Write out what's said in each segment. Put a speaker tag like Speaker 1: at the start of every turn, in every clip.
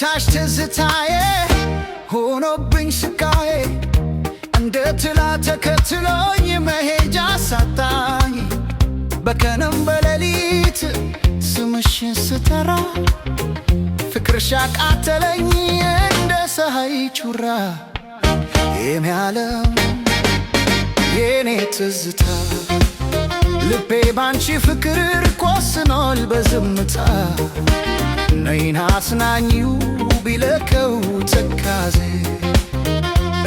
Speaker 1: ሁኔታሽ ትዝታዬ ሆኖብኝ ስቃዬ እንደ ትላ ተከትሎኝ መሄጃ ሳጣኝ በቀንም በሌሊት ስምሽን ስጠራ ፍቅርሽ አቃተለኝ እንደ ፀሐይ ጩራ የኔ ዓለም የኔ ትዝታ ልቤ ባንቺ ፍቅር ቆስኗል በዝምታ ነይና አጽናኚው ቢለከው ትካዜ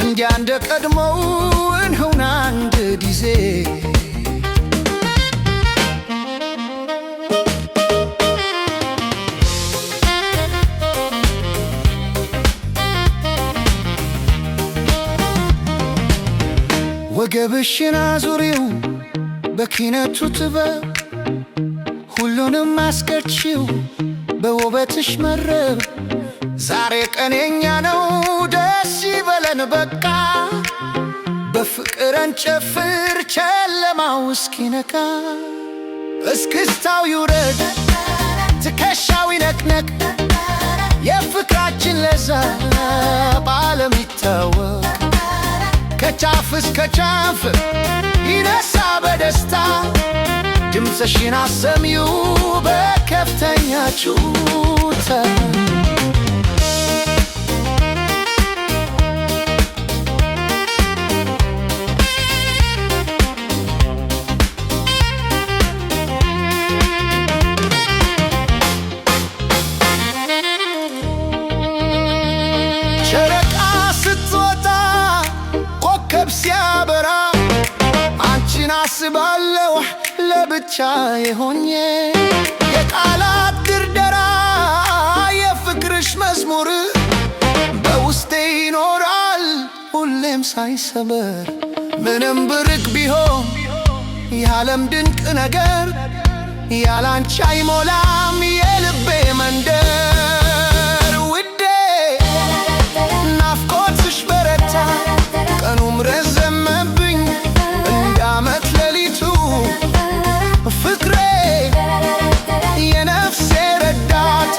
Speaker 1: እንዲያ እንደ ቀድሞው እንሁን አንድ ጊዜ ወገብሽን አዙሪው በኪነቱ ጥበብ ሁሉንም አስገድሺው በውበትሽ መረብ ዛሬ ቀኔኛ ነው ደስ ይበለን በቃ በፍቅር እንጨፍር ጨለማው እስኪነጋ እስክስታው ይውረድ ትከሻው ይነቅነቅ የፍቅራችን ለዛ በዓለም ይታወቅ ከጫፍ እስከ ጫፍ ይነሳ በደስታ ድምፅሽን አሰሚው በከፍተኛ ጩኸት ጨረቃ ስትወጣ ኮከብ ሲያበራ አንቺን አስባለሁ ለብቻዬ ሆኜ የቃላት ድርደራ የፍቅርሽ መዝሙር በውስጤ ይኖራል ሁሌም ሳይሰበር ምንም ብርቅ ቢሆን የዓለም ድንቅ ነገር ያላንቺ አይሞላም የልቤ መንደር ውዴ ናፍቆትሽ በረታ ቀኑም ረዘመብኝ እንደ ዓመት ሌሊቱ ፍቅሬ የነፍሴ ረዳት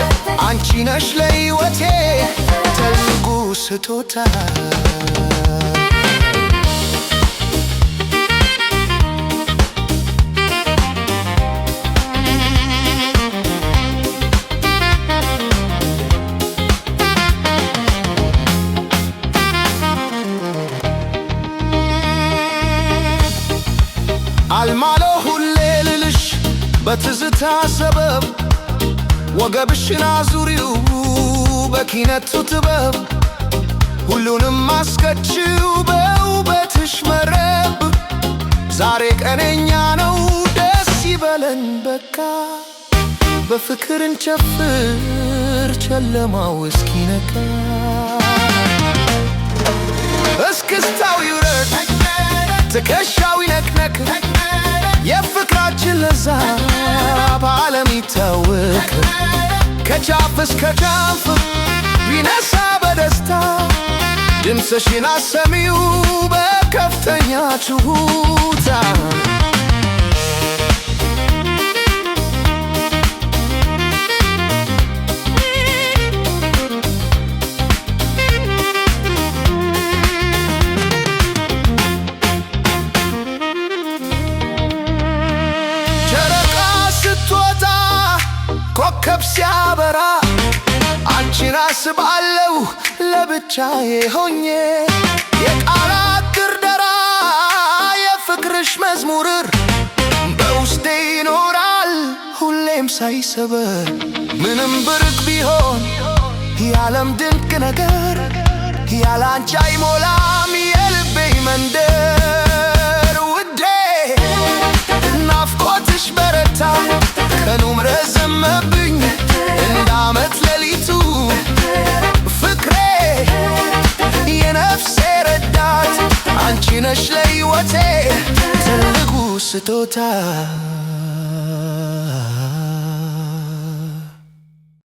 Speaker 1: አንቺ ነሽ ለሕይወቴ ትልቁ ስጦታ አልማሎ ሁሌ ልልሽ በትዝታ ሰበብ ወገብሽን አዙሪው በኪነቱ ጥበብ ሁሉንም አስከችው በውበትሽ መረብ ዛሬ ቀኔኛ ነው ደስ ይበለን በቃ በፍቅር እንጨፍር ጨለማው እስኪነጋ እስክስታው ይውረድ ትከሻው ይነቅነቅ የፍቅራችን ለዛ በዓለም ይታወቅ ከጫፍ እስከ ጫፍ ቢነሳ በደስታ ድምፅሽን አሰሚው በከፍተኛ ጩኸት ኮከብ ሲያበራ አንቺን አስባለሁ ለብቻዬ ሆኜ የቃላት ድርደራ የፍቅርሽ መዝሙር በውስጤ ይኖራል ሁሌም ሳይሰበር ምንም ብርቅ ቢሆን የዓለም ድንቅ ነገር ያላንቺ አይሞላም የልቤ መንደር ውዴ ናፍቆትሽ በረታ ቀኑም ረዘመብኝ እንደ ዓመት ሌሊቱ ፍቅሬ የነፍሴ ረዳት አንቺ ነሽ ለሕይወቴ ትልቁ ስጦታ